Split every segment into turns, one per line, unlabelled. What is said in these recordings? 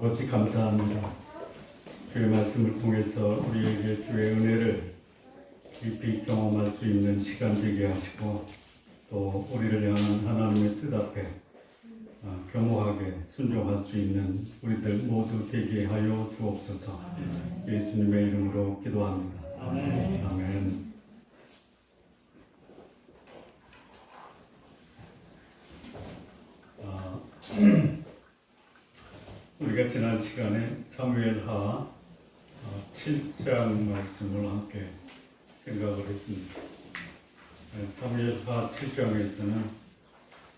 아버지 감사합니다. 주의 말씀을 통해서 우리에게 주의 은혜를 깊이 경험할 수 있는 시간 되게 하시고 또 우리를 향한 하나님의 뜻 앞에 겸허하게 순종할 수 있는 우리들 모두 되게 하여 주옵소서. 예수님의 이름으로 기도합니다. 아멘. 아멘. 우리가 지난 시간에 사무엘하 7장 말씀을 함께 생각을 했습니다. 사무엘하 7장에서는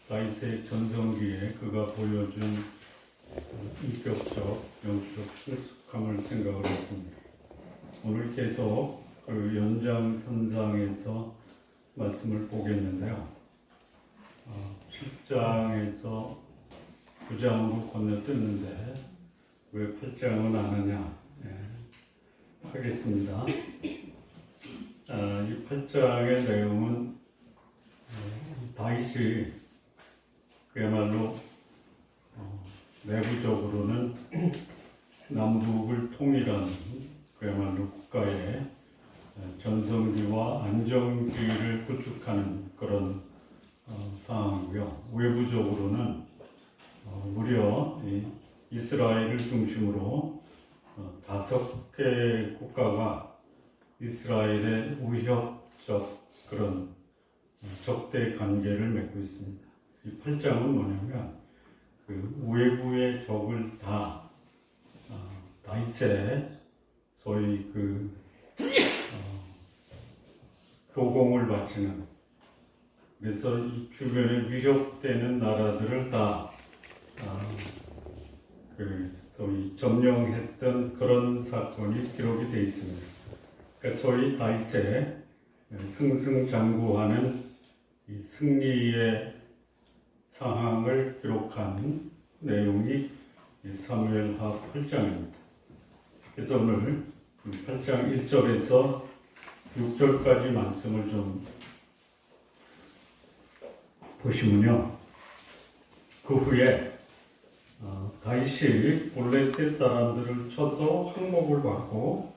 다윗의 전성기에 그가 보여준 인격적, 영적 성숙함을 생각을 했습니다. 오늘 계속 그 연장선상에서 말씀을 보겠는데요. 7장에서 9장으로 건너뛰었는데 왜 8장은 안 하냐 하겠습니다. 이 8장의 내용은 다윗이 그야말로 내부적으로는 남북을 통일한 그야말로 국가의 전성기와 안정기를 구축하는 그런 상황이고요. 외부적으로는 무려 이스라엘을 중심으로 5개 국가가 이스라엘의 우협적 그런 적대 관계를 맺고 있습니다. 이 8장은 뭐냐면 그 외부의 적을 다 다윗의 소위 그 조공을 바치는, 그래서 이 주변에 위협되는 나라들을 다 그 소위 점령했던 그런 사건이 기록이 되어 있습니다. 그러니까 소위 다윗의 승승장구하는 이 승리의 상황을 기록한 내용이 사무엘하 8장입니다. 그래서 오늘 8장 1절에서 6절까지 말씀을 좀 보시면요. 그 후에 다윗이 블레셋 사람들을 쳐서 항목을 받고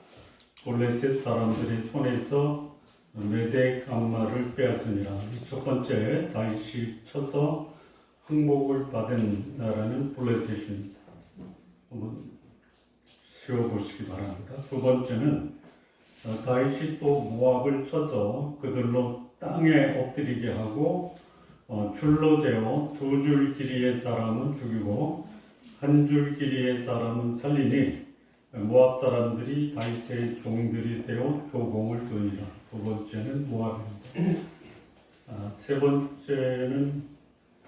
블레셋 사람들의 손에서 메대 감마를 빼앗으니라. 첫 번째 다윗이 쳐서 항목을 받은 나라는 블레셋입니다. 한번 쉬어보시기 바랍니다. 두 번째는 다윗이 또 모압을 쳐서 그들로 땅에 엎드리게 하고 줄로 재어 2줄 길이의 사람은 죽이고 1줄 길이의 사람은 살리니 모압 사람들이 다윗의 종들이 되어 조공을 두니라. 두 번째는 모압입니다. 세 번째는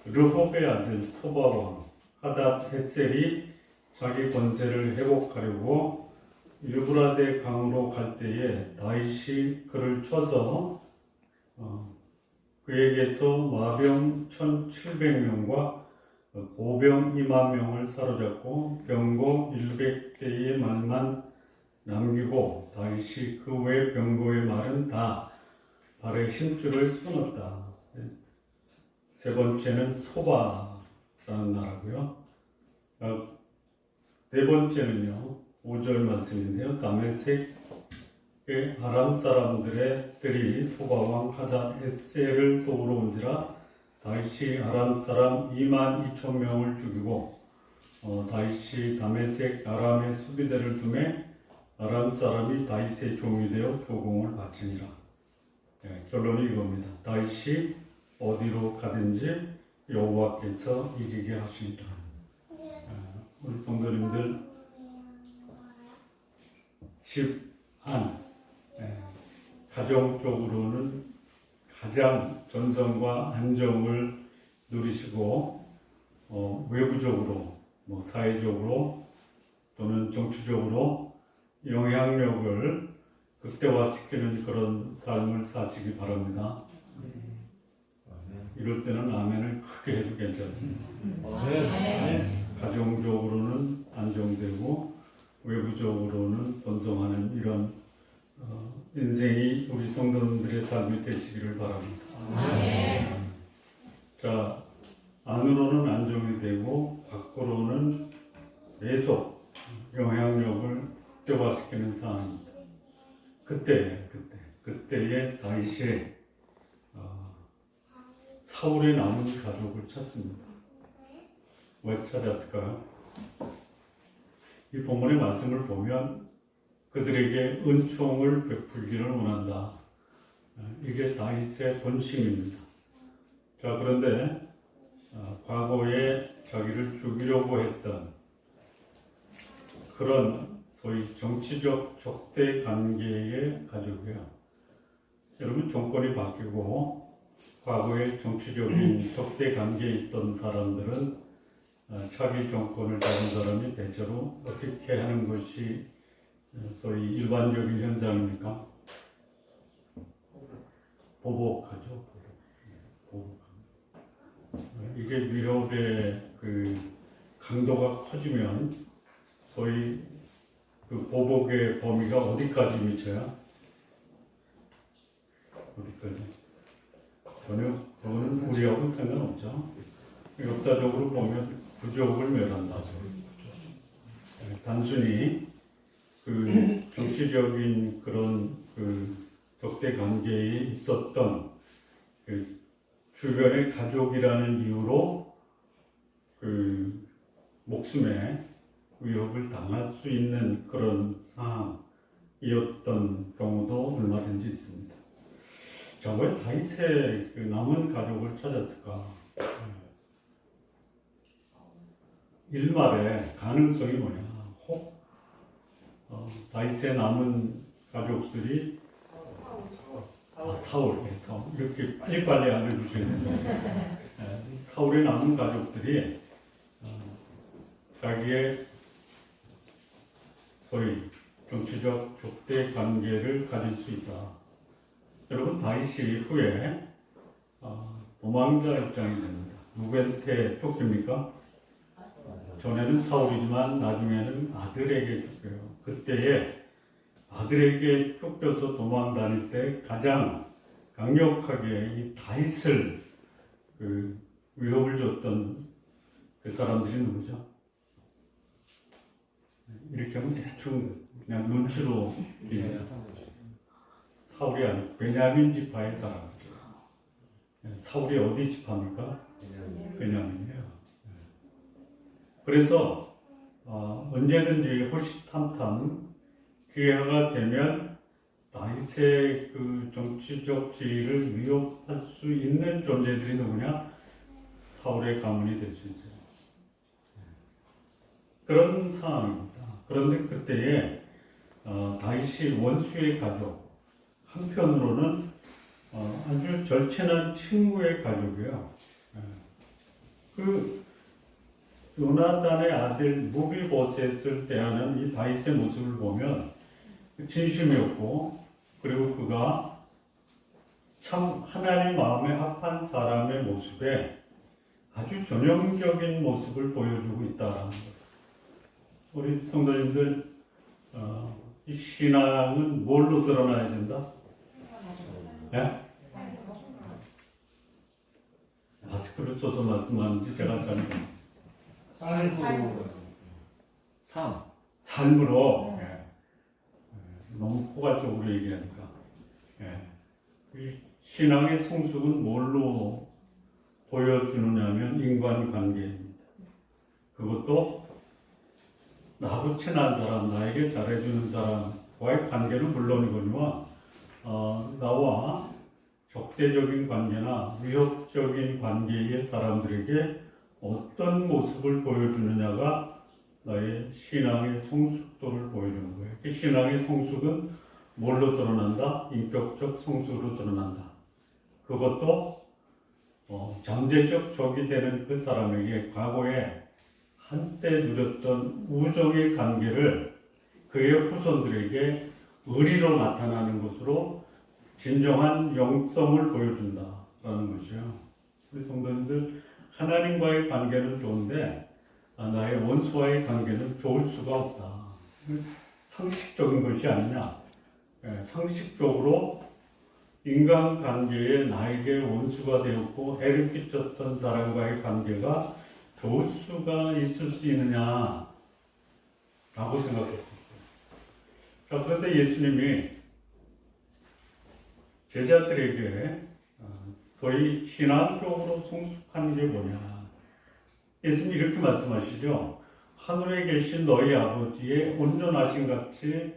르홉의 아들 소바왕 하닷 헷셀이 자기 권세를 회복하려고 유브라데 강으로 갈 때에 다윗이 그를 쳐서 그에게서 마병 1,700명과 보병 20,000명을 사로잡고 병거 100대의 말만 남기고 다윗이 그 외 병거의 말은 다 발에 힘줄을 끊었다. 세 번째는 소바라는 나라고요. 네 번째는요. 5절 말씀인데요. 다메섹의 아람 사람들이 소바왕 하닷 헷셀을 도우러 온지라 다윗이 아람 사람 22,000명을 죽이고 다윗이 다메섹 아람의 수비대를 두매 아람 사람이 다윗의 종이 되어 조공을 바치니라. 결론이 이겁니다. 다윗이 어디로 가든지 여호와께서 이기게 하시리라. 우리 성도님들 집안 가정적으로는 가장 전성과 안정을 누리시고 외부적으로 사회적으로 또는 정치적으로 영향력을 극대화시키는 그런 삶을 사시기 바랍니다. 이럴 때는 아멘을 크게 해도 괜찮습니다. 가정적으로는 안정되고 외부적으로는 번성하는 이런 인생이 우리 성도님들의 삶이 되시기를 바랍니다. 자, 안으로는 안정이 되고 밖으로는 계속 영향력을 뼈화시키는 사안입니다. 그때에 다윗이 사울의 남은 가족을 찾습니다. 왜 찾았을까요? 이 본문의 말씀을 보면 그들에게 은총을 베풀기를 원한다. 이게 다윗의 본심입니다. 자, 그런데 과거에 자기를 죽이려고 했던 그런 소위 정치적 적대 관계의 가족이에요. 여러분, 정권이 바뀌고 과거에 정치적인 적대 관계에 있던 사람들은 차기 정권을 잡은 사람이 대체로 어떻게 하는 것이 소위 일반적인 현상입니까? 보복하죠. 이게 위협의 그 강도가 커지면 소위 그 보복의 범위가 어디까지 미쳐요? 어디까지? 전혀 그거는 우리하고 상관없죠. 역사적으로 보면 부족을 멸한다. 단순히 그 정치적인 그런 그 적대 관계에 있었던 그 주변의 가족이라는 이유로 그 목숨에 위협을 당할 수 있는 그런 상황이었던 경우도 얼마든지 있습니다. 자, 왜 다윗의 그 남은 가족을 찾았을까? 일말의 가능성이 뭐냐? 혹 다윗의 남은 가족들이 사울 이렇게 빨리빨리 알려주시는데 사울의 남은 가족들이 자기의 소위 정치적 적대 관계를 가질 수 있다. 여러분, 다윗이 후에 도망자 입장이 됩니다. 누구한테 쫓깁니까? 전에는 사울이지만 나중에는 아들에게 쫓겨요. 그때에 아들에게 쫓겨서 도망 다닐 때 가장 강력하게 이 다윗을 그 위협을 줬던 그 사람들이 누구죠? 이렇게 하면 대충 그냥 눈치로 사울이 아니고 베냐민 지파의 사람들이에요. 사울이 어디 지파입니까? 베냐민이에요. 그래서 언제든지 호시탐탐 기회가 되면 다윗의 그 정치적 지위를 위협할 수 있는 존재들이 누구냐? 사울의 가문이 될 수 있어요. 그런 상황입니다. 그런데 그때에 다윗이 원수의 가족, 한편으로는 아주 절친한 친구의 가족이에요. 그 요나단의 아들 무비보셋을 대하는 이 다윗의 모습을 보면 진심이었고, 그리고 그가 참 하나님 마음에 합한 사람의 모습에 아주 전형적인 모습을 보여주고 있다라는 것. 우리 성도님들, 이 신앙은 뭘로 드러나야 된다? 네? 마스크를 써서 말씀하는지 제가 잘 삶으로. 너무 포괄적으로 얘기하니까. 이 신앙의 성숙은 뭘로 보여주느냐면 인간관계입니다. 그것도 나하고 친한 사람, 나에게 잘해주는 사람과의 관계는 물론이거니와 나와 적대적인 관계나 위협적인 관계의 사람들에게 어떤 모습을 보여주느냐가 나의 신앙의 성숙도를 보여주는 거예요. 그 신앙의 성숙은 뭘로 드러난다? 인격적 성숙으로 드러난다. 그것도 잠재적 적이 되는 그 사람에게 과거에 한때 누렸던 우정의 관계를 그의 후손들에게 의리로 나타나는 것으로 진정한 영성을 보여준다라는 것이요. 우리 성도님들, 하나님과의 관계는 좋은데 나의 원수와의 관계는 좋을 수가 없다. 상식적인 것이 아니냐. 상식적으로 인간관계에 나에게 원수가 되었고 해를 끼쳤던 사람과의 관계가 좋을 수가 있을 수 있느냐. 라고 생각했어요. 자, 그런데 예수님이 제자들에게 소위 신앙적으로 성숙한 게 뭐냐. 예수님이 이렇게 말씀하시죠. 하늘에 계신 너희 아버지의 온전하신 같이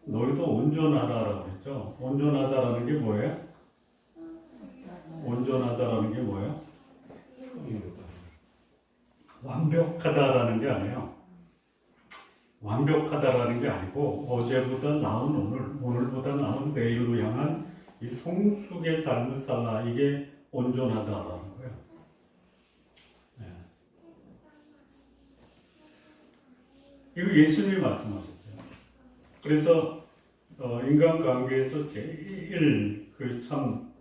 너희도 온전하다라고 했죠. 온전하다라는 게 뭐예요? 온전하다라는 게 뭐예요? 완벽하다라는 게 아니에요. 완벽하다라는 게 아니고 어제보다 나은 오늘, 오늘보다 나은 내일로 향한 이 성숙의 삶을 살라. 이게 온전하다라는 거예요. 네. 이거 예수님이 말씀하셨어요. 그래서 인간관계에서 제일 그 참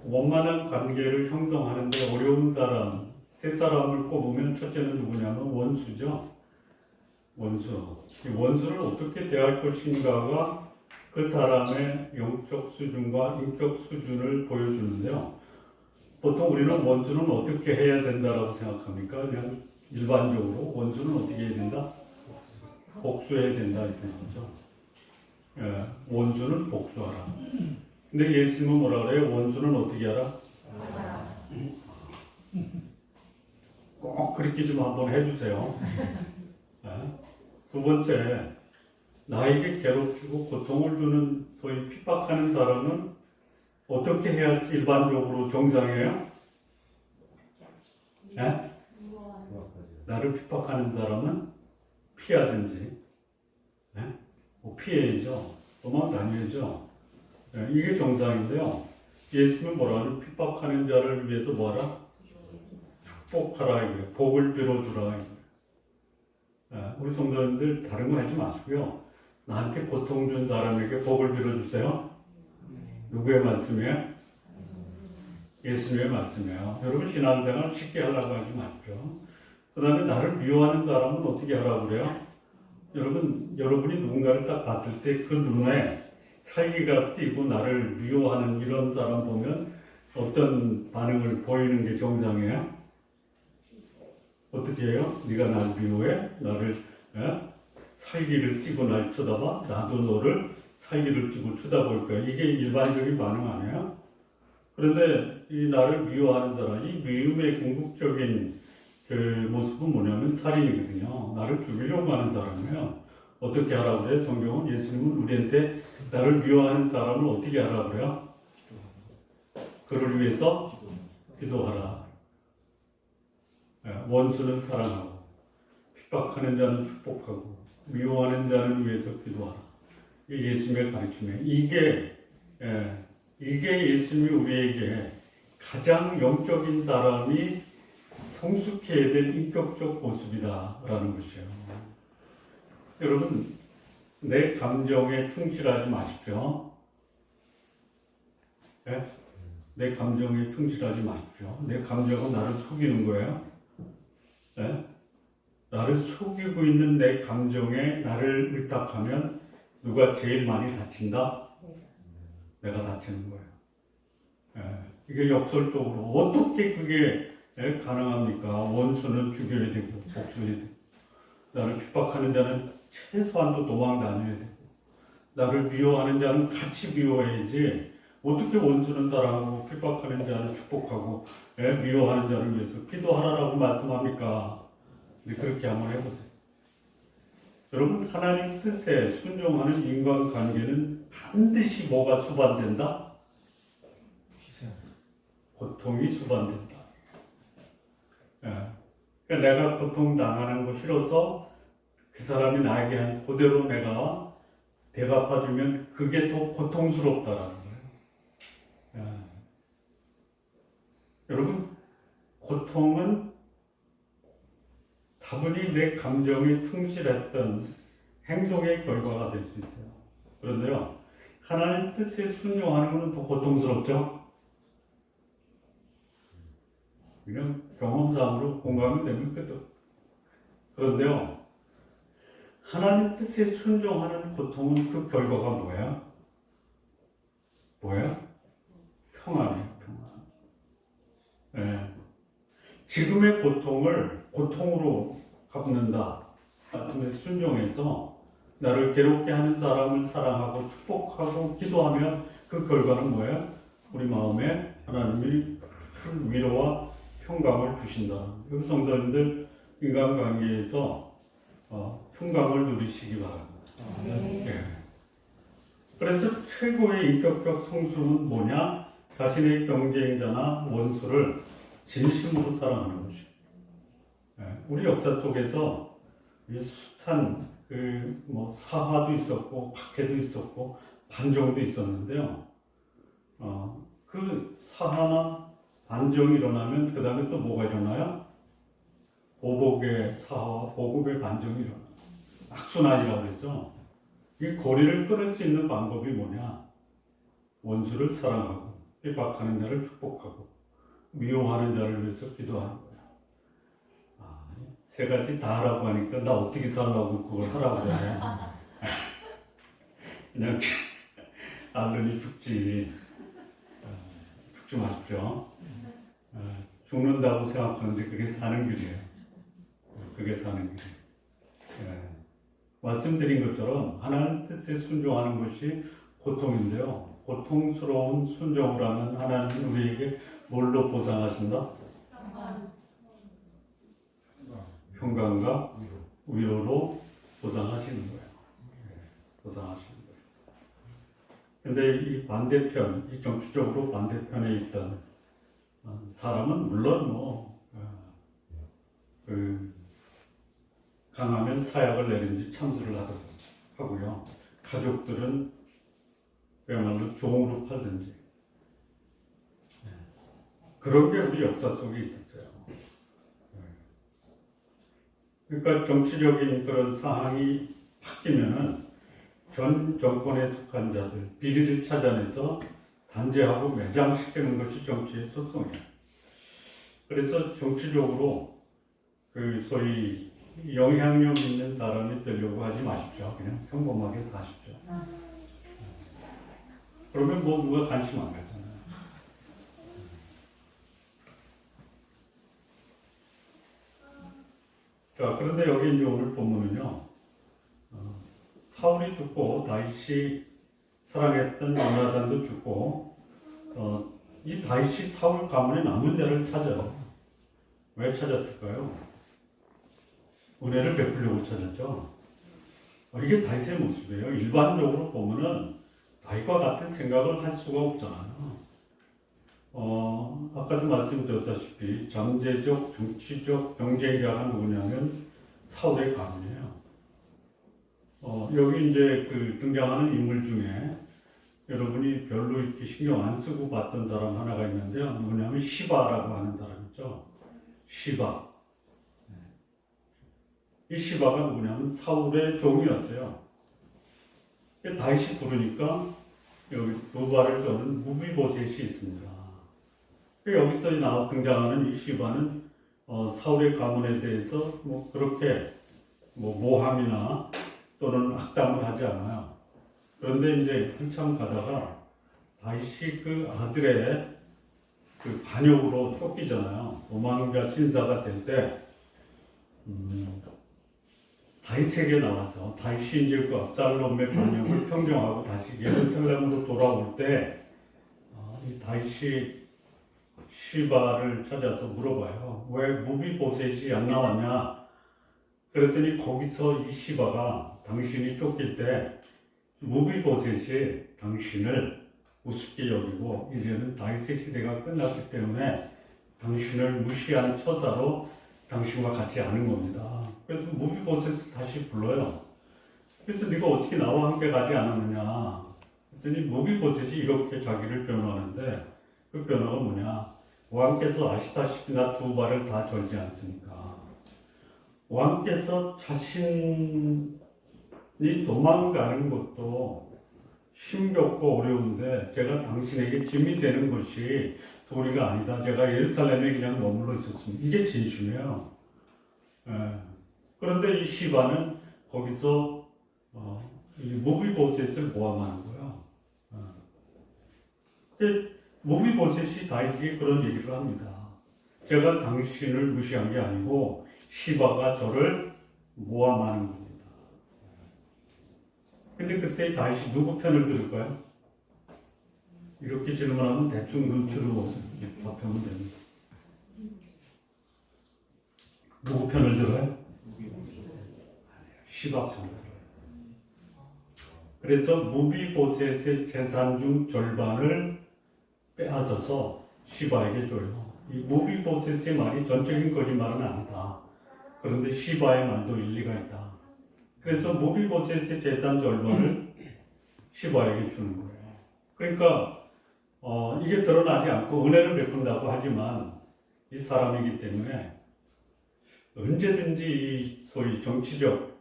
원만한 관계를 형성하는데 어려운 사람, 세 사람을 꼽으면 첫째는 누구냐면 원수죠. 원수. 이 원수를 어떻게 대할 것인가가 그 사람의 영적 수준과 인격 수준을 보여주는데요. 보통 우리는 원수는 어떻게 해야 된다라고 생각합니까? 그냥 일반적으로 원수는 어떻게 해야 된다? 복수해야 된다 이렇게 나오죠. 예, 원수는 복수하라. 근데 예수님은 뭐라 그래요? 원수는 어떻게 하라? 꼭 그렇게 좀 한번 해주세요. 예? 두 번째, 나에게 괴롭히고 고통을 주는 소위 핍박하는 사람은 어떻게 해야지 일반적으로 정상이에요? 예? 나를 핍박하는 사람은 피하든지, 예? 뭐 피해야죠. 도망다녀야죠. 예, 이게 정상인데요. 예수님은 뭐라는 핍박하는 자를 위해서 뭐하라? 축복하라 이거예요. 복을 빌어주라 이거예요. 예, 우리 성도님들 다른 거 하지 마시고요. 나한테 고통 준 사람에게 복을 빌어주세요. 누구의 말씀이에요? 예수님의 말씀이에요. 여러분 신앙생활 쉽게 하려고 하지 마십시오. 그 다음에 나를 미워하는 사람은 어떻게 하라고 그래요? 여러분이 누군가를 딱 봤을 때 그 눈에 살기가 띄고 나를 미워하는 이런 사람 보면 어떤 반응을 보이는 게 정상이에요? 어떻게 해요? 네가 날 미워해? 나를 살기를 띄고 날 쳐다봐? 나도 너를 살기를 띄고 쳐다볼 거야. 이게 일반적인 반응 아니에요? 그런데 이 나를 미워하는 사람, 이 미움의 궁극적인 그 모습은 뭐냐면 살인이거든요. 나를 죽이려고 하는 사람이에요. 어떻게 하라고 그래요? 성경은 예수님은 우리한테 나를 미워하는 사람을 어떻게 하라고 그래요? 그를 위해서 기도하라. 원수는 사랑하고 핍박하는 자는 축복하고 미워하는 자는 위해서 기도하라. 이게 예수님의 가르침이에요. 이게 예수님이 우리에게 가장 영적인 사람이 성숙해야 될 인격적 모습이다라는 것이에요. 여러분, 내 감정에 충실하지 마십시오. 네? 내 감정에 충실하지 마십시오. 내 감정은 나를 속이는 거예요. 네? 나를 속이고 있는 내 감정에 나를 의탁하면 누가 제일 많이 다친다? 내가 다치는 거예요. 네? 이게 역설적으로 어떻게 그게 가능합니까? 원수는 죽여야 되고 복수해야 되고 나를 핍박하는 자는 최소한도 도망 다녀야 되고 나를 미워하는 자는 같이 미워해야지 어떻게 원수는 사랑하고 핍박하는 자는 축복하고 미워하는 자를 위해서 기도하라라고 말씀합니까? 근데 그렇게 한번 해보세요. 여러분 하나님 뜻에 순종하는 인간관계는 반드시 뭐가 수반된다? 고통이 수반된다. 그러니까 내가 고통당하는 거 싫어서 그 사람이 나에게 한 그대로 내가 대갚아주면 그게 더 고통스럽다라는 거예요. 여러분 고통은 다분히 내 감정에 충실했던 행동의 결과가 될 수 있어요. 그런데요 하나님 뜻에 순종하는 것은 더 고통스럽죠. 그냥 경험상으로 공감이 되면 끝. 그런데요 하나님 뜻에 순종하는 고통은 그 결과가 뭐예요? 평안이에요. 평안. 지금의 고통을 고통으로 갚는다. 말씀에 순종해서 나를 괴롭게 하는 사람을 사랑하고 축복하고 기도하면 그 결과는 뭐예요? 우리 마음에 하나님이 큰 위로와 평강을 주신다. 여기 성도님들 인간관계에서 평강을 누리시기 바랍니다. 네. 그래서 최고의 인격적 성수는 뭐냐? 자신의 경쟁자나 원수를 진심으로 사랑하는 것이죠. 우리 역사 속에서 이 숱한 사화도 있었고 박해도 있었고 반정도 있었는데요. 그 사화나 반정이 일어나면 그 다음에 또 뭐가 일어나요? 보복의 사화와 보복의 반정이 일어나요. 악순환이라고 그랬죠. 이 고리를 끊을 수 있는 방법이 뭐냐? 원수를 사랑하고 핍박하는 자를 축복하고 미워하는 자를 위해서 기도하는 거예요. 세 가지 다 하라고 하니까 나 어떻게 살라고 그걸 하라고 그래. 그냥 알르니 죽지 마십시오. 죽는다고 생각하는데 그게 사는 길이에요. 그게 사는 길이에요. 말씀드린 것처럼 하나님 뜻에 순종하는 것이 고통인데요. 고통스러운 순종을 하면 하나님 우리에게 뭘로 보상하신다? 평강과 위로로 보상하시는 거예요. 보상하시는 거예요. 근데 이 반대편, 이 정치적으로 반대편에 있던 사람은 물론 강하면 사약을 내린지 참수를 하고요. 가족들은 그야말로 종으로 팔든지 그런 게 우리 역사 속에 있었어요. 그러니까 정치적인 그런 상황이 바뀌면은 전 정권에 속한 자들 비리를 찾아내서 단죄하고 매장시키는 것이 정치의 소송이에요. 그래서 정치적으로 그 소위 영향력 있는 사람이 되려고 하지 마십시오. 그냥 평범하게 사십시오. 그러면 뭐 누가 관심 안 갖잖아요. 자, 그런데 여기 이제 오늘 본문은요, 사울이 죽고 다윗이 사랑했던 요나단도 죽고, 이 다윗이 사울 가문의 남은 자를 찾아요. 왜 찾았을까요? 은혜를 베풀려고 찾았죠. 이게 다윗의 모습이에요. 일반적으로 보면은 다윗과 같은 생각을 할 수가 없잖아요. 아까도 말씀드렸다시피 잠재적, 정치적 경쟁자가 누구냐면 사울의 가문이에요. 여기 이제 그 등장하는 인물 중에 여러분이 별로 이렇게 신경 안 쓰고 봤던 사람 하나가 있는데요. 누구냐면 시바라고 하는 사람 있죠. 시바. 이 시바가 누구냐면 사울의 종이었어요. 다윗이 부르니까 여기 두 발을 떠는 무비보셋이 있습니다. 여기서 등장하는 이 시바는 사울의 가문에 대해서 그렇게 모함이나 또는 악담을 하지 않아요. 그런데 이제 한참 가다가 다윗이 그 아들의 그 반역으로 쫓기잖아요. 도망자 신사가 될 때 다윗에게 나와서 다윗이 이제 그 압살롬의 반역을 평정하고 다시 예루살렘으로 돌아올 때 이 다윗이 시바를 찾아서 물어봐요. 왜 무비보셋이 안 나왔냐? 그랬더니 거기서 이 시바가 당신이 쫓길 때 무비보셋이 당신을 우습게 여기고 이제는 다윗의 시대가 끝났기 때문에 당신을 무시한 처사로 당신과 같이 하는 겁니다. 그래서 무비보셋을 다시 불러요. 그래서 네가 어떻게 나와 함께 가지 않았느냐? 그랬더니 무비보셋이 이렇게 자기를 변호하는데 그 변호가 뭐냐? 왕께서 아시다시피 나 두 발을 다 절지 않습니까? 왕께서 자신이 도망가는 것도 힘겹고 어려운데 제가 당신에게 짐이 되는 것이 도리가 아니다. 제가 예루살렘에 그냥 머물러 있었습니다. 이게 진심이에요. 그런데 이 시바는 거기서 이 무비보셋을 모함하는 거예요. 무비보셋이 다윗에게 그런 얘기를 합니다. 제가 당신을 무시한 게 아니고 시바가 저를 모함하는 겁니다. 근데 그때 다시 누구 편을 들을까요? 이렇게 질문하면 대충 눈치로 답하면 됩니다. 누구 편을 들어요? 시바 편을 들어요. 그래서 무비보셋의 재산 중 절반을 빼앗아서 시바에게 줘요. 이 무비보셋의 말이 전적인 거짓말은 아니다. 그런데 시바의 말도 일리가 있다. 그래서 무비보셋의 재산 절반을 시바에게 주는 거예요. 그러니까 이게 드러나지 않고 은혜를 베푼다고 하지만 이 사람이기 때문에 언제든지 이 소위 정치적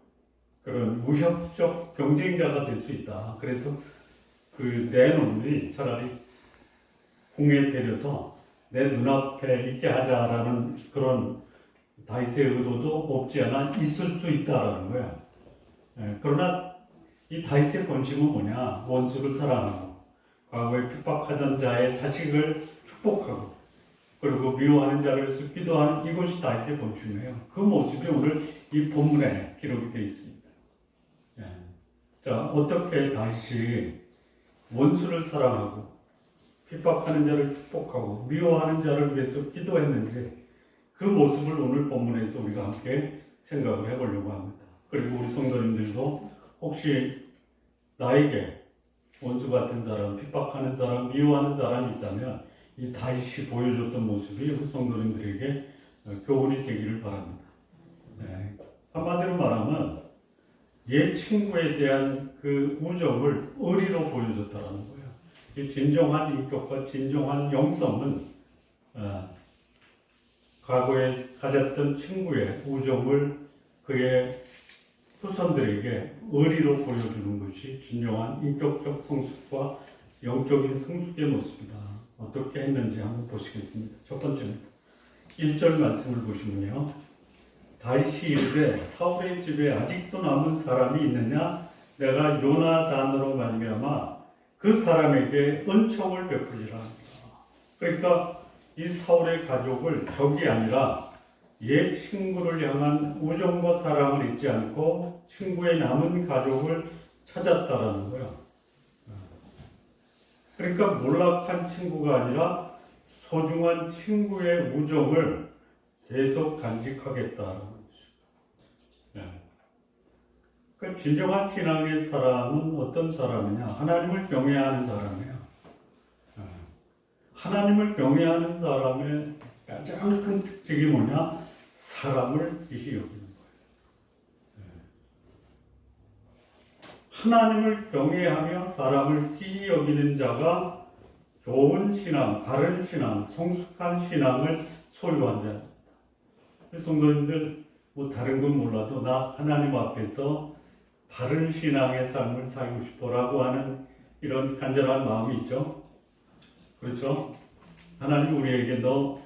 그런 무협적 경쟁자가 될 수 있다. 그래서 그 내 놈이 차라리 궁에 데려서 내 눈앞에 있게 하자라는 그런 다윗의 의도도 없지 않아 있을 수 있다라는 거야. 그러나 이 다윗의 본심은 뭐냐? 원수를 사랑하고 과거에 핍박하던 자의 자식을 축복하고 그리고 미워하는 자를 습기도 하는 이것이 다윗의 본심이에요. 그 모습이 오늘 이 본문에 기록이 되어 있습니다. 자, 어떻게 다윗이 원수를 사랑하고 핍박하는 자를 축복하고 미워하는 자를 위해서 기도했는지 그 모습을 오늘 본문에서 우리가 함께 생각을 해보려고 합니다. 그리고 우리 성도님들도 혹시 나에게 원수 같은 사람, 핍박하는 사람, 미워하는 사람이 있다면 이 다윗이 보여줬던 모습이 우리 성도님들에게 교훈이 되기를 바랍니다. 한마디로 말하면 옛 친구에 대한 그 우정을 의리로 보여줬다는 거예요. 이 진정한 인격과 진정한 영성은 과거에 가졌던 친구의 우정을 그의 후손들에게 의리로 보여주는 것이 진정한 인격적 성숙과 영적인 성숙의 모습이다. 어떻게 했는지 한번 보시겠습니다. 첫 번째입니다. 1절 말씀을 보시면요. 다윗이 이르되 사울의 집에 아직도 남은 사람이 있느냐? 내가 요나단으로 말미암아 그 사람에게 은총을 베풀리라 합니다. 그러니까 이 사울의 가족을 적이 아니라 옛 친구를 향한 우정과 사랑을 잊지 않고 친구의 남은 가족을 찾았다라는 거예요. 그러니까 몰락한 친구가 아니라 소중한 친구의 우정을 계속 간직하겠다는 것이죠. 그 진정한 신앙의 사람은 어떤 사람이냐? 하나님을 경외하는 사람이에요. 하나님을 경외하는 사람의 가장 큰 특징이 뭐냐? 사람을 귀히 여기는 거예요. 하나님을 경외하며 사람을 귀히 여기는 자가 좋은 신앙, 바른 신앙, 성숙한 신앙을 소유한 자입니다. 성도님들 뭐 다른 건 몰라도 나 하나님 앞에서 바른 신앙의 삶을 살고 싶어라고 하는 이런 간절한 마음이 있죠. 그렇죠? 하나님 우리에게 너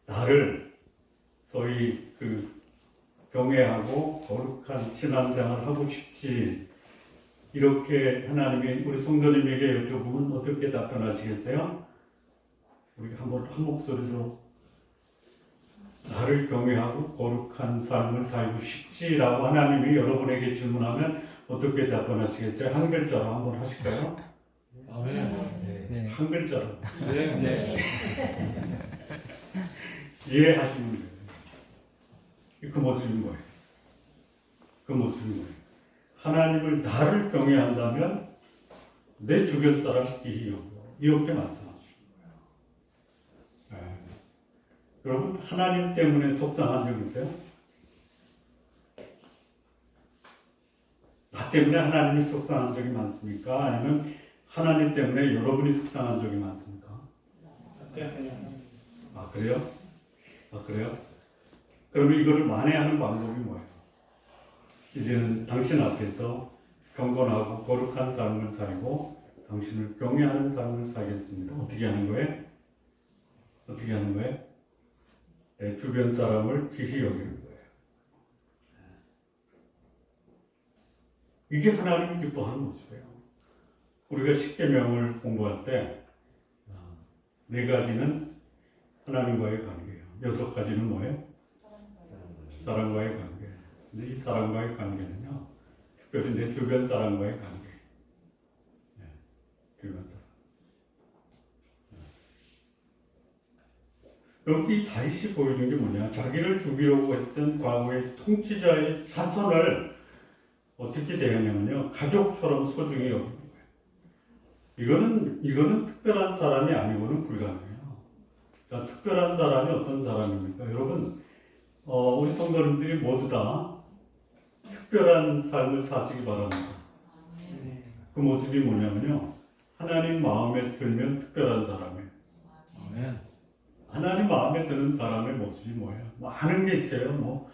나를 소위 경외하고 거룩한 신앙생활을 하고 싶지 이렇게 하나님이 우리 성도님에게 여쭤보면 어떻게 답변하시겠어요? 우리 한번 한 목소리로 나를 경외하고 거룩한 삶을 살고 싶지라고 하나님이 여러분에게 질문하면 어떻게 답변하시겠어요? 한 글자로 한번 하실까요?
네.
한 글자로.
네.
이해하시면 돼요. 그 모습인 거예요. 그 모습인 거예요. 하나님을 나를 경외한다면 내 주변 사람 귀히 여겨. 이렇게 말씀하시는 거예요. 여러분 하나님 때문에 속상한 적 있어요? 나 때문에 하나님이 속상한 적이 많습니까? 아니면 하나님 때문에 여러분이 속상한 적이 많습니까? 아 그래요? 아 그래요? 그러면 이거를 만회하는 방법이 뭐예요? 이제는 당신 앞에서 경건하고 거룩한 삶을 살고 당신을 경외하는 삶을 살겠습니다. 어떻게 하는 거예요? 어떻게 하는 거예요? 내 주변 사람을 귀히 여기는 거예요. 이게 하나님이 기뻐하는 모습이에요. 우리가 십계명을 공부할 때 네 가지는 하나님과의 관계예요. 6가지는 뭐예요? 사람과의 관계. 근데 이 사람과의 관계는요, 특별히 내 주변 사람과의 관계. 주변 사람. 여기 다윗이 보여준 게 뭐냐? 자기를 죽이려고 했던 과거의 통치자의 자손을 어떻게 대하냐면요, 가족처럼 소중히 여기는 거예요. 이거는 특별한 사람이 아니고는 불가능해요. 자, 특별한 사람이 어떤 사람입니까? 여러분, 우리 성도님들이 모두 다 특별한 삶을 사시기 바랍니다. 그 모습이 뭐냐면요, 하나님 마음에 들면 특별한 사람이에요.
아멘.
하나님 마음에 드는 사람의 모습이 뭐예요? 많은 게 있어요.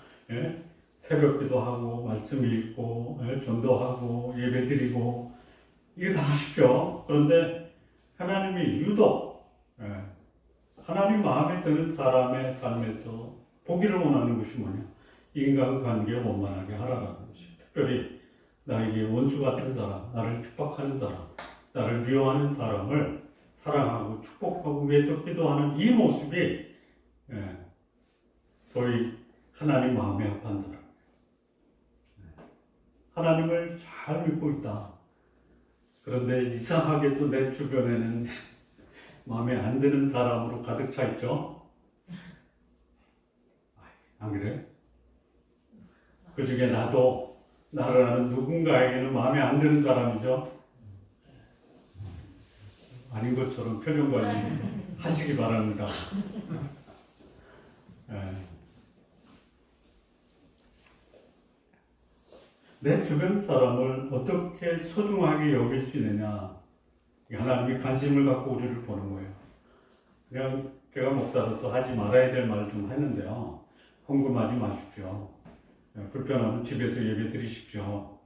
새벽기도 하고, 말씀 읽고, 전도하고, 예배드리고, 이거 다 하십시오. 그런데 하나님이 유독 하나님 마음에 드는 사람의 삶에서 보기를 원하는 것이 뭐냐? 인간관계 원만하게 하라는 것이. 특별히 나에게 원수 같은 사람, 나를 핍박하는 사람, 나를 미워하는 사람을 사랑하고 축복하고 위해서 기도하는 이 모습이 소위 하나님 마음에 합한 사람. 하나님을 잘 믿고 있다. 그런데 이상하게도 내 주변에는 마음에 안 드는 사람으로 가득 차 있죠? 안 그래? 그 중에 나도 나를 아는 누군가에게는 마음에 안 드는 사람이죠? 아닌 것처럼 표정 관리 하시기 바랍니다. 내 주변 사람을 어떻게 소중하게 여길 수 있느냐, 하나님이 관심을 갖고 우리를 보는 거예요. 그냥 제가 목사로서 하지 말아야 될 말을 좀 했는데요. 헌금하지 마십시오. 불편하면 집에서 예배 드리십시오.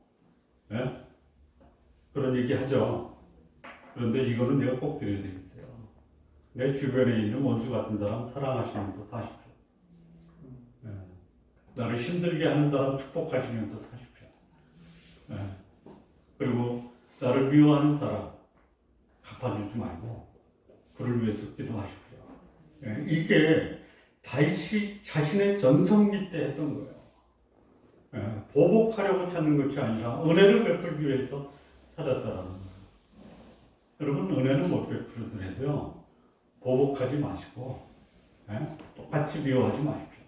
그런 얘기 하죠. 그런데 이거는 내가 꼭 드려야 되겠어요. 내 주변에 있는 원수 같은 사람 사랑하시면서 사십시오. 나를 힘들게 하는 사람 축복하시면서 사십시오. 그리고 나를 미워하는 사람 갚아주지 말고 그를 위해서 기도하십시오. 이게 다윗이 자신의 전성기 때 했던 거예요. 보복하려고 찾는 것이 아니라 은혜를 베풀기 위해서 찾았다라는 거예요. 여러분, 은혜는 못 베풀더라도요, 보복하지 마시고 똑같이 미워하지 마십시오.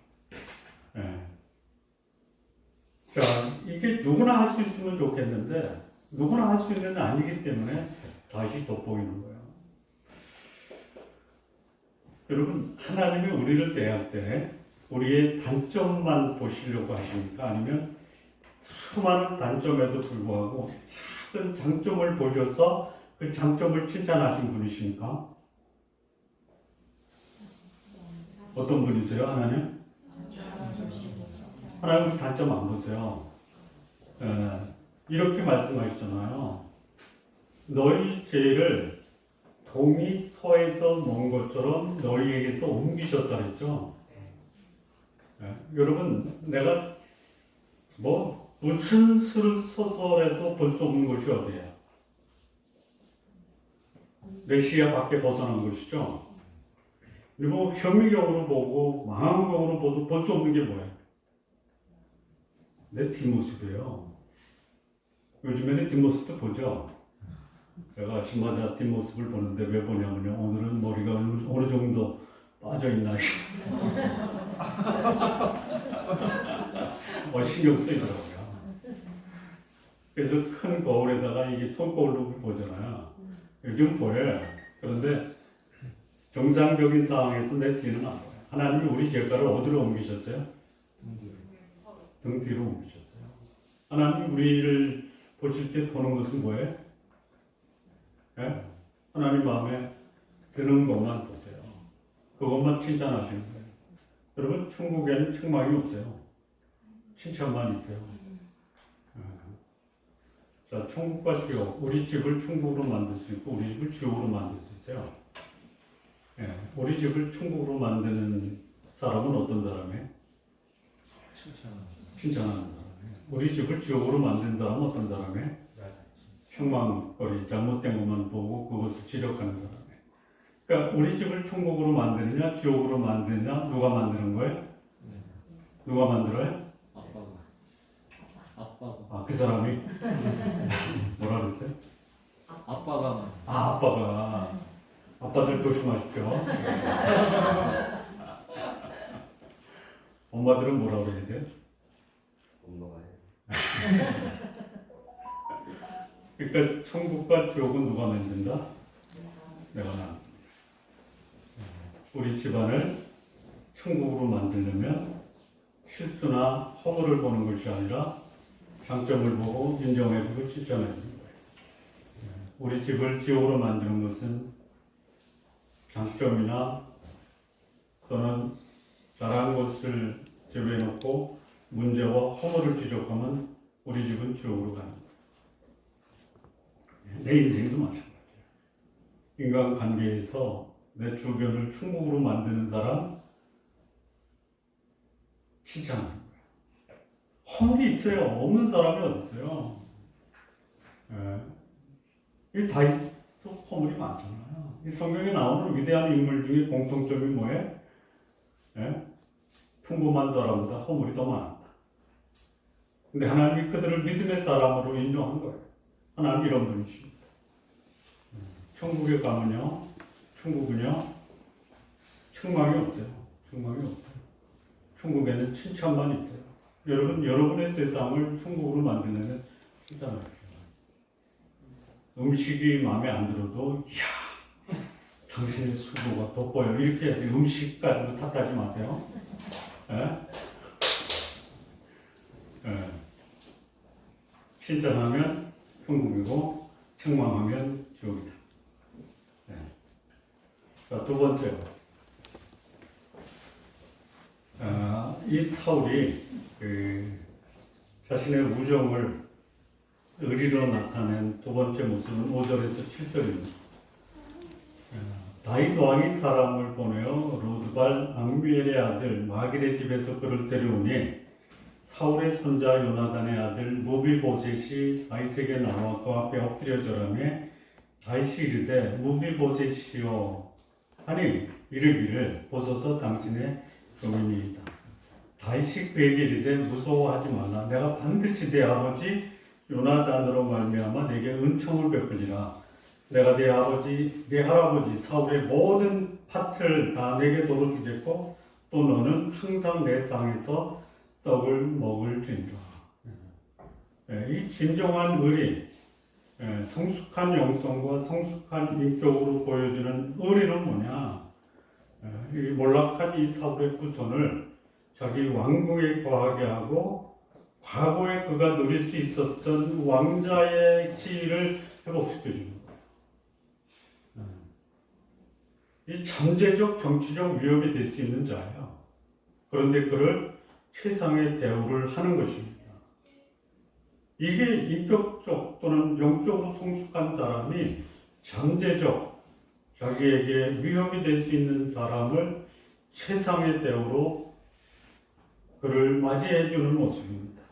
자, 이게 누구나 할 수 있으면 좋겠는데 누구나 할 수 있는 게 아니기 때문에 다시 돋보이는 거예요. 여러분, 하나님이 우리를 대할 때 우리의 단점만 보시려고 하십니까? 아니면 수많은 단점에도 불구하고 작은 장점을 보셔서 그 장점을 칭찬하신 분이십니까? 어떤 분이세요, 하나님? 하나님 단점 안 보세요. 이렇게 말씀하셨잖아요. 너희 죄를 동이 서에서 먼 것처럼 너희에게서 옮기셨다 그랬죠. 여러분, 내가 무슨 소설에도 볼 수 없는 것이 어디예요? 메시아 밖에 벗어난 것이죠. 그리고 현미경으로 보고 망원경으로 보도 볼 수 없는 게 뭐예요? 내 뒷모습이에요. 요즘에는 뒷모습도 보죠. 제가 아침마다 뒷모습을 보는데 왜 보냐면요, 오늘은 머리가 어느 정도 빠져있나 신경 쓰이더라고요. 그래서 큰 거울에다가 이게 손거울로 보잖아요. 요즘 보여요. 그런데 정상적인 상황에서 내 뒤는 안 보여요. 하나님이 우리 죄가를 어디로 옮기셨어요? 등 뒤로 옮기셨어요. 하나님이 우리를 보실 때 보는 것은 뭐예요? 하나님 마음에 드는 것만 보세요. 그것만 칭찬하시는 거예요. 여러분, 천국에는 책망이 없어요. 칭찬만 있어요. 자, 천국과 지옥, 우리 집을 천국으로 만들 수 있고 우리 집을 지옥으로 만들 수 있어요. 우리 집을 천국으로 만드는 사람은 어떤 사람이에요? 칭찬하는 사람이에요. 우리 집을 지옥으로 만든 사람은 어떤 사람이에요? 평망거리, 잘못된 것만 보고 그것을 지적하는 사람이에요. 그러니까 우리 집을 천국으로 만드느냐 지옥으로 만드느냐 누가 만드는 거예요? 누가 만들어요?
아빠가.
아, 그 사람이 뭐라 그랬어요?
아빠가.
아, 아빠가. 아빠들 조심하십시오. 엄마들은 뭐라 그래야 돼?
엄마가 해.
그러니까 천국과 지옥은 누가 만든다? 내가 만. 우리 집안을 천국으로 만들려면 실수나 허물을 보는 것이 아니라 장점을 보고 인정해주고 칭찬해주는 거예요. 우리 집을 지옥으로 만드는 것은 장점이나 또는 잘한 것을 제외해놓고 문제와 허물을 지적하면 우리 집은 지옥으로 가는 거예요. 내 인생도 마찬가지예요. 인간관계에서 내 주변을 천국으로 만드는 사람 칭찬하는 거예요. 허물이 있어요. 없는 사람이 어디 있어요? 이 다윗도 허물이 많잖아요. 이 성경에 나오는 위대한 인물 중에 공통점이 뭐예요? 평범한 사람보다 허물이 더 많았다. 근데 하나님이 그들을 믿음의 사람으로 인정한 거예요. 하나님 이런 분이십니다. 천국에 가면요, 천국은요, 책망이 없어요. 책망이 없어요. 천국에는 칭찬만 있어요. 여러분, 여러분의 세상을 천국으로 만드는 칭찬하십시오. 음식이 마음에 안 들어도, 이야, 당신의 수고가 돋보여. 이렇게 해서 음식 가지고 탓하지 마세요. 칭찬하면 천국이고, 책망하면 지옥이다. 자, 두 번째로. 이 사울이 자신의 우정을 의리로 나타낸 두 번째 모습은 5절에서 7절입니다. 다윗 왕이 사람을 보내어 로드발 암미엘의 아들 마길의 집에서 그를 데려오니 사울의 손자 요나단의 아들 무비보셋이 다윗에게 나와 그 앞에 엎드려 절하며 다윗이 이르되 무비보셋이여 하니 이르기를 보소서 당신의 종인이다. 다윗이 그에게 이르되 무서워하지 말라. 내가 반드시 내 아버지 요나단으로 말미암아 내게 은총을 베풀리라. 내가 내 아버지 내 할아버지 사울의 모든 밭을 다 내게 도로 주겠고 또 너는 항상 내 상에서 떡을 먹을지니라. 이 진정한 의리, 성숙한 영성과 성숙한 인격으로 보여주는 의리는 뭐냐? 이 몰락한 이 사울의 후손을 자기 왕궁에 거하게 하고 과거에 그가 누릴 수 있었던 왕자의 지위를 회복시켜주는 거예요. 이 잠재적 정치적 위협이 될 수 있는 자예요. 그런데 그를 최상의 대우를 하는 것입니다. 이게 인격적 또는 영적으로 성숙한 사람이 잠재적 자기에게 위협이 될 수 있는 사람을 최상의 대우로 그를 맞이해 주는 모습입니다.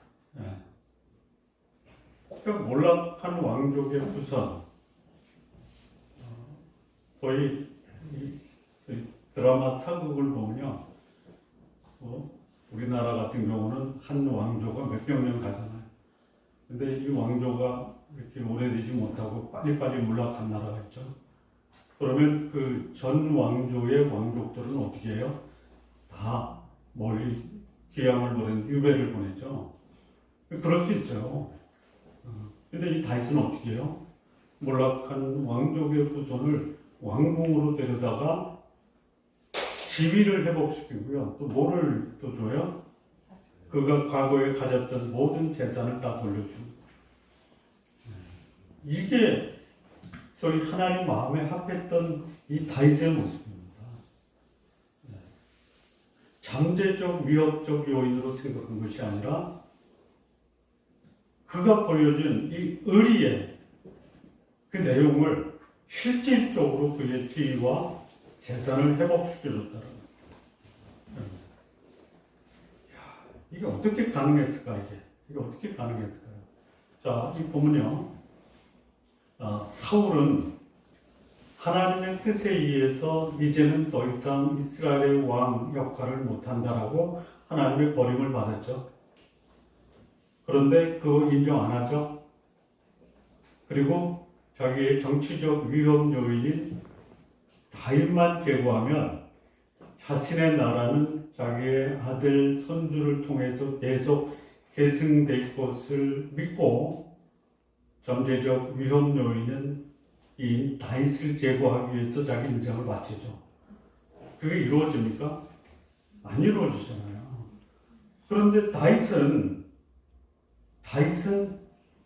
그러니까 몰락한 왕족의 후손, 소위 드라마 사극을 보면요, 우리나라 같은 경우는 한 왕조가 몇백 년 가잖아요. 근데 이 왕조가 이렇게 오래되지 못하고 빨리빨리 몰락한 나라가 있죠. 그러면 그 전 왕조의 왕족들은 어떻게 해요? 다 멀리 귀향을 보낸 유배를 보내죠. 그럴 수 있어요. 근데 이 다윗은 어떻게 해요? 몰락한 왕족의 후손을 왕궁으로 데려다가 지위를 회복시키고요. 또 뭐를 또 줘요? 그가 과거에 가졌던 모든 재산을 다 돌려주고. 이게 소위 하나님 마음에 합했던 이 다윗의 모습입니다. 잠재적 위협적 요인으로 생각한 것이 아니라 그가 보여준 이 의리의 그 내용을 실질적으로 그의 지위와 재산을 회복시켜줬다는 거예요. 이게 어떻게 가능했을까, 이게 어떻게 가능했을까요? 자, 이 보면요. 사울은 하나님의 뜻에 의해서 이제는 더 이상 이스라엘의 왕 역할을 못한다라고 하나님의 버림을 받았죠. 그런데 그거 인정 안 하죠. 그리고 자기의 정치적 위험 요인인 다윗만 제거하면 자신의 나라는 자기의 아들, 손주를 통해서 계속 계승될 것을 믿고 잠재적 위험 요인은 이 다윗을 제거하기 위해서 자기 인생을 바치죠. 그게 이루어집니까? 안 이루어지잖아요. 그런데 다윗은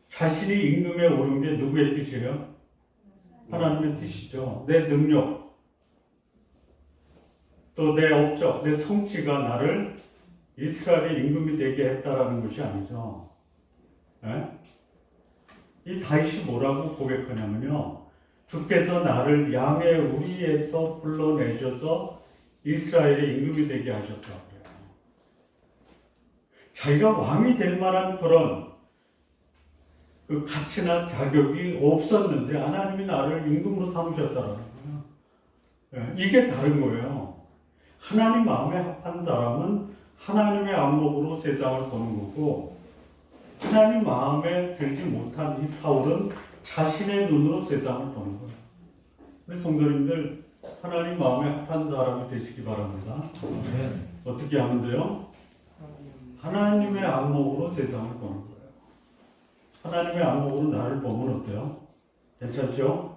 자신이 임금에 오른 게 누구의 뜻이에요? 하나님의 뜻이죠. 내 능력, 또 내 업적, 내 성취가 나를 이스라엘의 임금이 되게 했다라는 것이 아니죠. 예? 이 다윗이 뭐라고 고백하냐면요. 주께서 나를 양의 우리에서 불러내셔서 이스라엘의 임금이 되게 하셨다고 그래요. 자기가 왕이 될 만한 그런 그 가치나 자격이 없었는데 하나님이 나를 임금으로 삼으셨다는 거예요. 예, 이게 다른 거예요. 하나님 마음에 합한 사람은 하나님의 안목으로 세상을 보는 거고 하나님 마음에 들지 못한 이 사울은 자신의 눈으로 세상을 보는 거예요. 우리 성도님들 하나님 마음에 합한 사람이 되시기 바랍니다. 어떻게 하면 돼요? 하나님의 안목으로 세상을 보는 거예요. 하나님의 안목으로 나를 보면 어때요? 괜찮죠?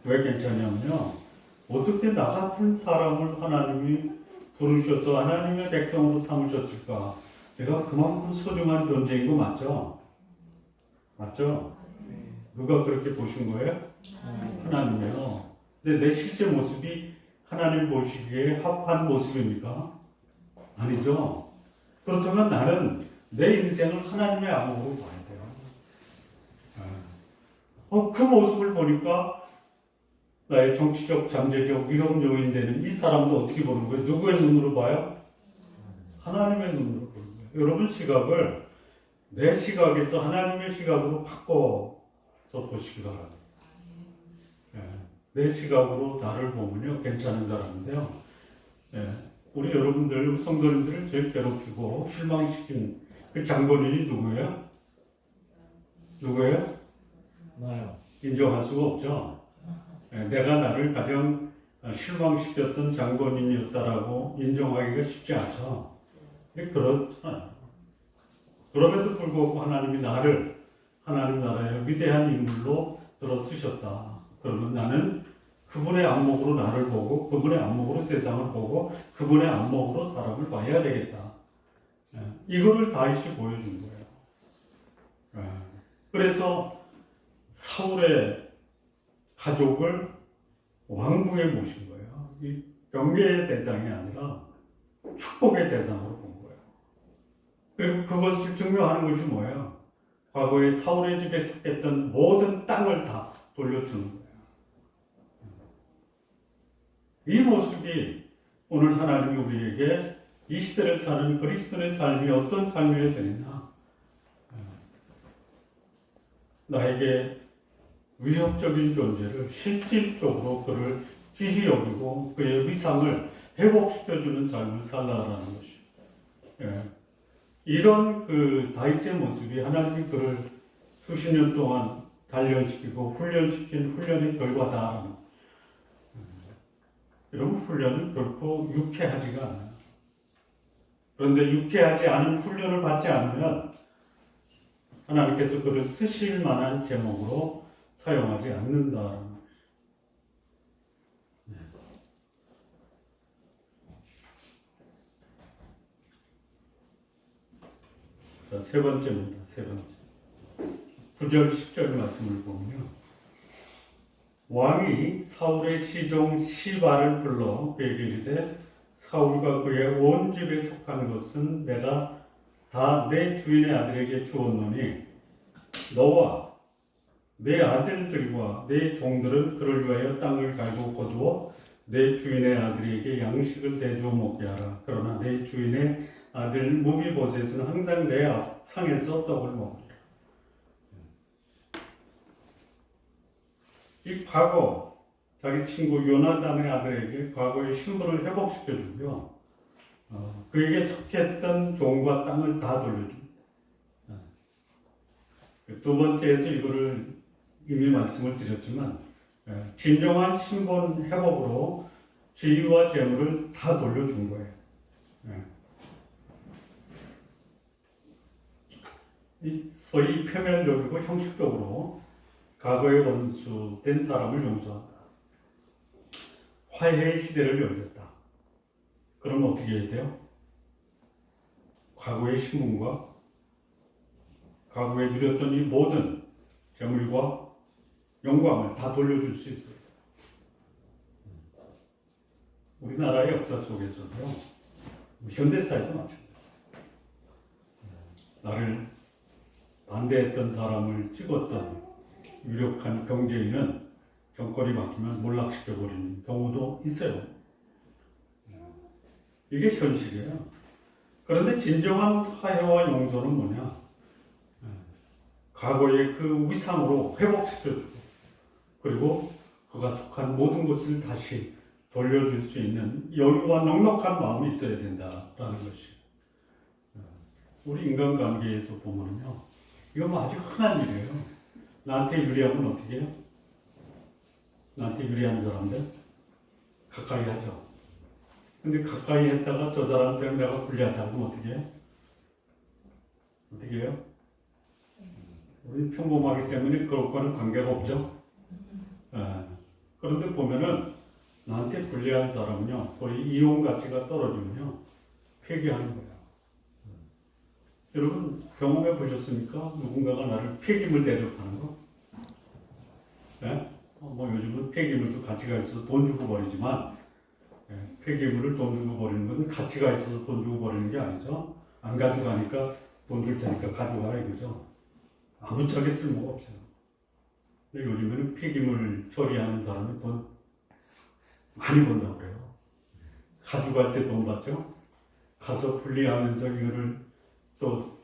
왜 괜찮냐면요. 어떻게 나 같은 사람을 하나님이 부르셔서 하나님의 백성으로 삼으셨을까? 내가 그만큼 소중한 존재인 거 맞죠? 맞죠? 누가 그렇게 보신 거예요? 하나님이요. 근데 내 실제 모습이 하나님 보시기에 합한 모습입니까? 아니죠. 그렇다면 나는 내 인생을 하나님의 안목으로 봐야 돼요. 그 모습을 보니까 나의 정치적, 잠재적 위험 요인 되는 이 사람도 어떻게 보는 거예요? 누구의 눈으로 봐요? 하나님의 눈으로 보는 거예요. 여러분 시각을 내 시각에서 하나님의 시각으로 바꿔서 보시기 바랍니다. 내 시각으로 나를 보면요 괜찮은 사람인데요. 우리 여러분들, 성도님들을 제일 괴롭히고 실망시킨 그 장본인이 누구예요? 누구예요?
나요.
인정할 수가 없죠. 내가 나를 가장 실망시켰던 장본인이었다라고 인정하기가 쉽지 않죠. 근데 그렇잖아요. 그럼에도 불구하고 하나님이 나를 하나님 나라의 위대한 인물로 들어 쓰셨다. 그러면 나는 그분의 안목으로 나를 보고 그분의 안목으로 세상을 보고 그분의 안목으로 사람을 봐야 되겠다. 이거를 다윗이 보여준 거예요. 그래서 사울의 가족을 왕궁에 모신 거예요. 이 경계의 대상이 아니라 축복의 대상으로 본 거예요. 그리고 그것을 증명하는 것이 뭐예요? 과거에 사울의 집에 속했던 모든 땅을 다 돌려주는 거예요. 이 모습이 오늘 하나님이 우리에게 이 시대를 사는 그리스도의 삶이 어떤 삶이어야 되느냐. 나에게 위협적인 존재를 실질적으로 그를 귀히 여기고 그의 위상을 회복시켜주는 삶을 살아가는 것이. 이런 그 다윗의 모습이 하나님이 그를 수십 년 동안 단련시키고 훈련시킨 훈련의 결과다. 이런 훈련은 결코 유쾌하지가 않아요. 그런데 유쾌하지 않은 훈련을 받지 않으면 하나님께서 그를 쓰실 만한 제목으로 사용하지 않는다는 것이죠. 자, 세 번째입니다. 세 번째. 9절, 10절 말씀을 보면요. 왕이 사울의 시종 시바를 불러 그에게 이르되 사울과 그의 온 집에 속한 것은 내가 다 내 주인의 아들에게 주었노니 너와 내 아들들과 내 종들은 그를 위하여 땅을 갈고 거두어 내 주인의 아들에게 양식을 대주어 먹게 하라. 그러나 내 주인의 아들 무비보셋은 항상 내 앞상에서 떡을 먹으리라. 이 과거 자기 친구 요나단의 아들에게 과거의 신분을 회복시켜 주고요. 그에게 속했던 종과 땅을 다 돌려줍니다. 두 번째에서 이거를 이미 말씀을 드렸지만 진정한 신분 회복으로 지위와 재물을 다 돌려준 거예요. 이 소위 표면적이고 형식적으로 과거의 원수된 사람을 용서한다. 화해의 시대를 열겠다. 그러면 어떻게 해야 돼요? 과거의 신분과 과거에 누렸던 이 모든 재물과 영광을 다 돌려줄 수 있어요. 우리나라의 역사 속에서도요, 현대사에도 마찬가지예요. 나를 반대했던 사람을 찍었던 유력한 경제인은 정권이 바뀌면 몰락시켜버리는 경우도 있어요. 이게 현실이에요. 그런데 진정한 화해와 용서는 뭐냐? 과거의 그 위상으로 회복시켜주고, 그리고 그가 속한 모든 것을 다시 돌려줄 수 있는 여유와 넉넉한 마음이 있어야 된다라는 것이. 우리 인간관계에서 보면요, 이건 뭐 아주 흔한 일이에요. 나한테 유리하면 어떻게 해요? 나한테 유리한 사람들 가까이 하죠. 근데 가까이 했다가 저 사람 때문에 내가 불리하다 그러면 어떻게 해요? 어떻게 해요? 우리 평범하기 때문에 그것과는 관계가 없죠. 그런데 보면은 나한테 불리한 사람은요, 소위 이용 가치가 떨어지면요, 폐기하는 거예요. 여러분 경험해 보셨습니까? 누군가가 나를 폐기물 대접하는 거? 뭐 요즘은 폐기물도 가치가 있어서 돈 주고 버리지만, 폐기물을 돈 주고 버리는 건 가치가 있어서 돈 주고 버리는 게 아니죠. 안 가져가니까 돈 줄 테니까 가져가라 이거죠. 아무짝에 쓸모가 없어요. 근데 요즘에는 폐기물 처리하는 사람이 돈 많이 번다고 그래요. 가져갈 때 돈 받죠. 가서 분리하면서 이거를 또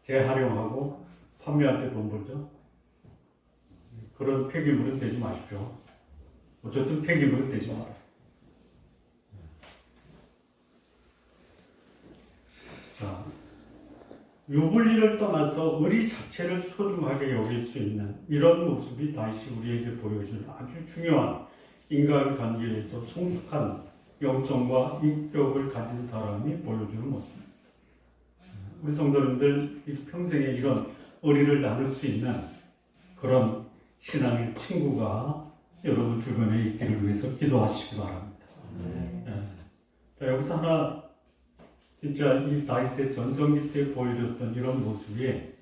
재활용하고 판매할 때 돈 벌죠. 그런 폐기물은 되지 마십시오. 어쨌든 폐기물은 되지 말아요. 자, 유불리를 떠나서 의리 자체를 소중하게 여길 수 있는 이런 모습이 다시 우리에게 보여주는 아주 중요한 인간관계에서 성숙한 영성과 인격을 가진 사람이 보여주는 모습입니다. 우리 성도님들 평생에 이런 의리를 나눌 수 있는 그런 신앙의 친구가 여러분 주변에 있기를 위해서 기도하시기 바랍니다. 자, 여기서 하나 진짜 이 다윗의 전성기 때 보여줬던 이런 모습이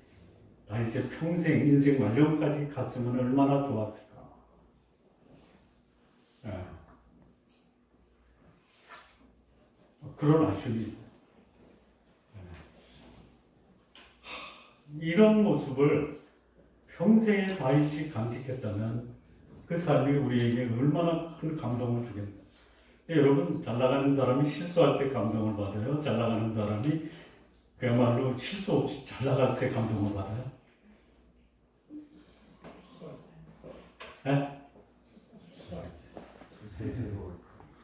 다윗의 평생 인생 말년까지 갔으면 얼마나 좋았을까. 그런 아쉬움이 있어요. 이런 모습을 평생에 다윗이 간직했다면 그 삶이 우리에게 얼마나 큰 감동을 주겠나. 여러분, 잘 나가는 사람이 실수할 때 감동을 받아요? 잘 나가는 사람이 그야말로 실수 없이 잘 나갈 때 감동을 받아요? 네?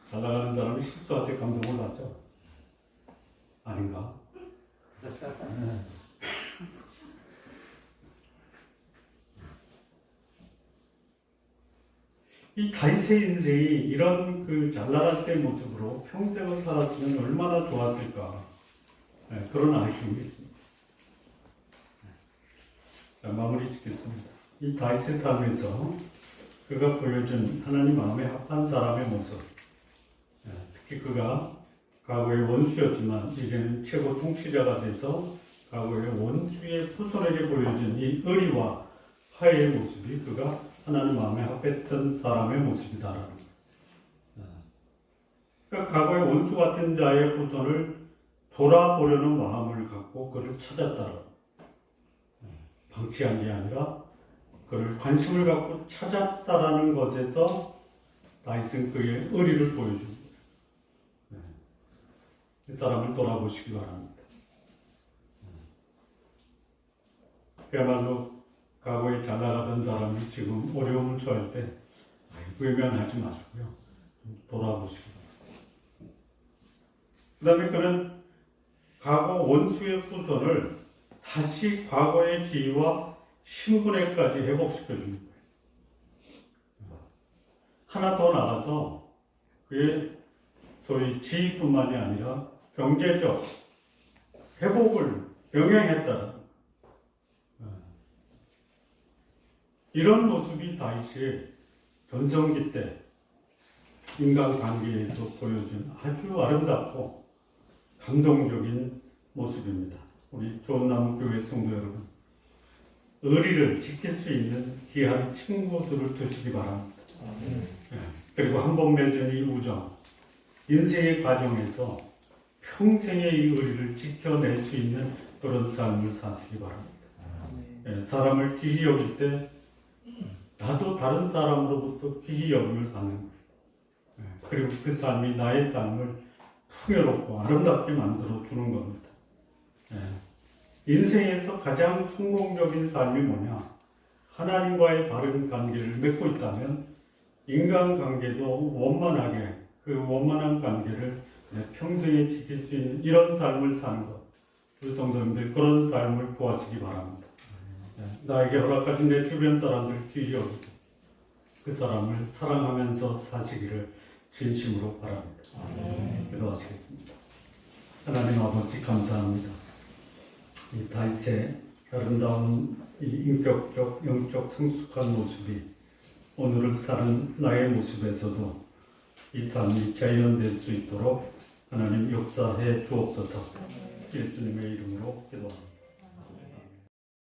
잘 나가는 사람이 실수할 때 감동을 받죠? 아닌가? 이 다윗의 인생이 이런 그 잘 나갈 때 모습으로 평생을 살았으면 얼마나 좋았을까. 그런 아쉬움이 있습니다. 자, 마무리 짓겠습니다. 이 다윗의 삶에서 그가 보여준 하나님 마음에 합한 사람의 모습, 특히 그가 과거의 원수였지만 이제는 최고 통치자가 돼서 과거의 원수의 후손에게 보여준 이 의리와 화해의 모습이 그가 하나님 마음에 합했던 사람의 모습이다라는 거예요. 그러니까 과거의 원수 같은 자의 후손을 돌아보려는 마음을 갖고 그를 찾았다라고. 방치한 게 아니라 그를 관심을 갖고 찾았다라는 것에서 다윗은 그의 의리를 보여준 거예요. 이 사람을 돌아보시기 바랍니다. 그야말로 과거에 잘 나가던 사람이 지금 어려움을 처할 때 외면하지 마시고요. 돌아보시기 바랍니다. 그 다음에 그는 과거 원수의 후손을 다시 과거의 지위와 신분에까지 회복시켜 주는 거예요. 하나 더 나가서 그게 소위 지위뿐만이 아니라 경제적 회복을 병행했다. 이런 모습이 다윗이 전성기 때 인간관계에서 보여준 아주 아름답고 감동적인 모습입니다. 우리 좋은나무교회 성도 여러분, 의리를 지킬 수 있는 귀한 친구들을 두시기 바랍니다. 그리고 한 번 맺은 이 우정, 인생의 과정에서 평생의 이 의리를 지켜낼 수 있는 그런 삶을 사시기 바랍니다. 사람을 귀히 여길 때 나도 다른 사람으로부터 귀히 여김을 받는 거예요. 그리고 그 삶이 나의 삶을 풍요롭고 아름답게 만들어 주는 겁니다. 인생에서 가장 성공적인 삶이 뭐냐? 하나님과의 바른 관계를 맺고 있다면 인간관계도 원만하게 그 원만한 관계를 평생에 지킬 수 있는 이런 삶을 사는 것. 우리 성도님들 그런 삶을 구하시기 바랍니다. 나에게 허락하신 내 주변 사람들 귀히 여기고 그 사람을 사랑하면서 사시기를 진심으로 바랍니다. 기도하시겠습니다. 하나님 아버지 감사합니다. 이 다윗의 아름다운 이 인격적 영적 성숙한 모습이 오늘을 사는 나의 모습에서도 이 삶이 재현될 수 있도록 하나님 역사해 주옵소서. 예수님의 이름으로 기도합니다.